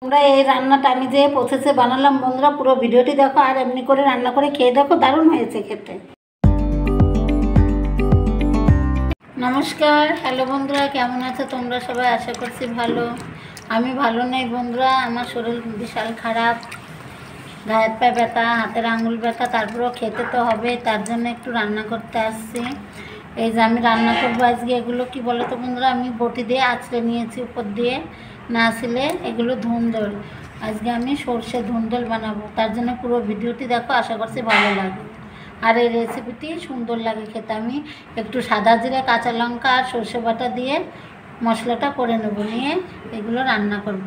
তোমরা এই রান্নাটা আমি যে প্রসেসে বানালাম বন্ধুরা, পুরো ভিডিওটি দেখো আর এমনি করে রান্না করে খেয়ে দেখো, দারুণ হয়েছে খেতে। নমস্কার, হ্যালো বন্ধুরা, কেমন আছো তোমরা সবাই? আশা করছি ভালো। আমি ভালো নেই বন্ধুরা, আমার শরীর বিশাল খারাপ, গায়ের পায়ে ব্যথা, হাতের আঙুল ব্যথা, তারপরেও খেতে তো হবে, তার জন্য একটু রান্না করতে আসছি। এই যে আমি রান্না করবো আজকে, এগুলো কি বলো তো বন্ধুরা, আমি বটি দিয়ে আঁচড়ে নিয়েছি উপর দিয়ে, না আসলে এগুলো ধুন্দল। আজকে আমি সর্ষে ধুন্দল বানাবো, তার জন্য পুরো ভিডিওটি দেখো, আশা করছি ভালো লাগে। আর এই রেসিপিটি সুন্দর লাগে খেতে। আমি একটু সাদা জিরে, কাঁচা লঙ্কা আর সর্ষে বাটা দিয়ে মশলাটা করে নেবো, নিয়ে এগুলো রান্না করব।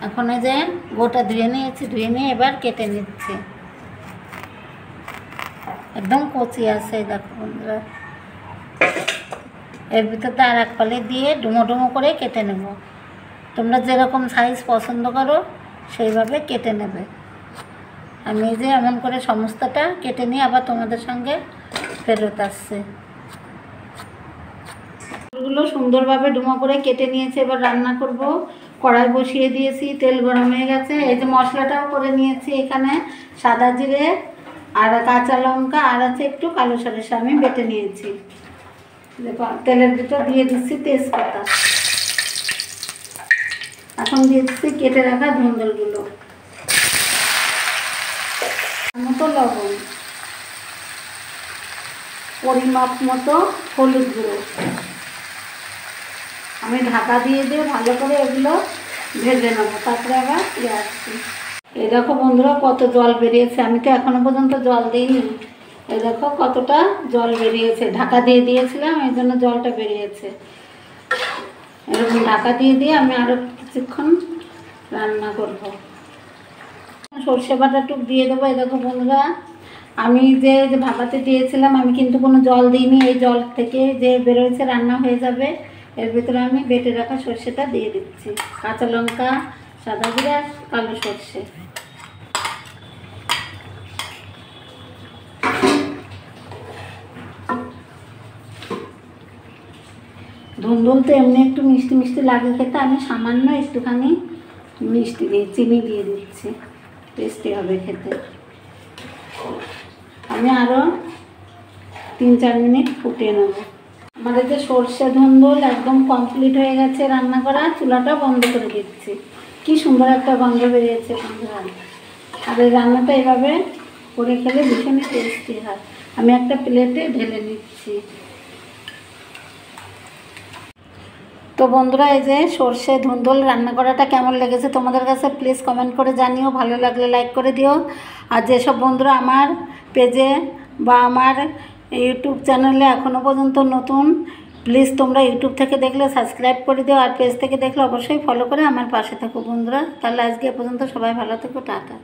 এখন এই যে গোটা ধুয়ে নিয়েছি, ধুয়ে নিয়ে এবার কেটে নিচ্ছি। একদম কচি আছে দেখো বন্ধুরা। এর ভিতরতে আর এক পালে দিয়ে ডুমো ডুমো করে কেটে নেব। তোমরা যেরকম সাইজ পছন্দ করো সেইভাবে কেটে নেবে। আমি এই যে এমন করে সমস্তটা কেটে নিয়ে আবার তোমাদের সঙ্গে ফেরত আসছে। এগুলো সুন্দরভাবে ডুমো করে কেটে নিয়েছি, এবার রান্না করব। কড়াই বসিয়ে দিয়েছি, তেল গরম হয়ে গেছে। এই যে মশলাটাও করে নিয়েছি, এখানে সাদা জিরে আর কাঁচা লঙ্কা আর আছে একটু কালো সরিষা আমি বেটে নিয়েছি। দেখো তেলের ভিতর দিয়ে দিচ্ছি তেজপাতা, এখন দিয়ে দিচ্ছি কেটে রাখা ধুন্দলগুলো, মতো লবণ, পরিমাপ মতো হলুদ গুঁড়ো। আমি ঢাকা দিয়ে ভালো করে এগুলো ভেজে নেবো, তারপরে আবার ফিরে আসছি। এই দেখো বন্ধুরা কত জল বেরিয়েছে, আমি তো এখনো পর্যন্ত জল দিইনি। এই দেখো কতটা জল বেরিয়েছে, ঢাকা দিয়ে দিয়েছিলাম এই জন্য জলটা বেরিয়েছে। এরকম ঢাকা দিয়ে আমি আরও কিছুক্ষণ রান্না করব। সর্ষে বাটা টুক দিয়ে দেবো। এই দেখো বন্ধুরা, আমি যে ভাপাতে দিয়েছিলাম আমি কিন্তু কোনো জল দিইনি, এই জল থেকে যে বেরোয়েছে রান্না হয়ে যাবে। এর ভিতরে আমি বেটে রাখা সর্ষেটা দিয়ে দিচ্ছি, কাঁচা লঙ্কা, সাদা জিরা, কালো সর্ষে। ধুন্দুল তো এমনি একটু মিষ্টি মিষ্টি লাগে খেতে, আমি সামান্য একটুখানি মিষ্টি দিয়ে চিনি দিয়ে দিচ্ছি, টেস্টি হবে খেতে। আমি আরও 3-4 মিনিট ফুটিয়ে নেব। আমাদের যে সর্ষে ধুন্দুল একদম কমপ্লিট হয়ে গেছে রান্না করা, চুলাটা বন্ধ করে দিচ্ছি। কি সুন্দর একটা গন্ধ বেরিয়েছে বন্ধুরা। আর এই রান্নাটা এভাবে করে খেলে ভীষণই টেস্টি হয়। আমি একটা প্লেটে ঢেলে নিচ্ছি। তো বন্ধুরা, এই যে সর্ষে ধুন্দুল রান্না করাটা কেমন লেগেছে তোমাদের কাছে প্লিজ কমেন্ট করে জানিও, ভালো লাগলে লাইক করে দিও। আর যেসব বন্ধুরা আমার পেজে বা আমার ইউটিউব চ্যানেলে এখনও পর্যন্ত নতুন, প্লিজ তোমরা ইউটিউব থেকে দেখলে সাবস্ক্রাইব করে দিও, আর পেজ থেকে দেখলে অবশ্যই ফলো করে আমার পাশে থাকো বন্ধুরা। তাহলে আজকে এ পর্যন্ত, সবাই ভালো থেকো, টাটা।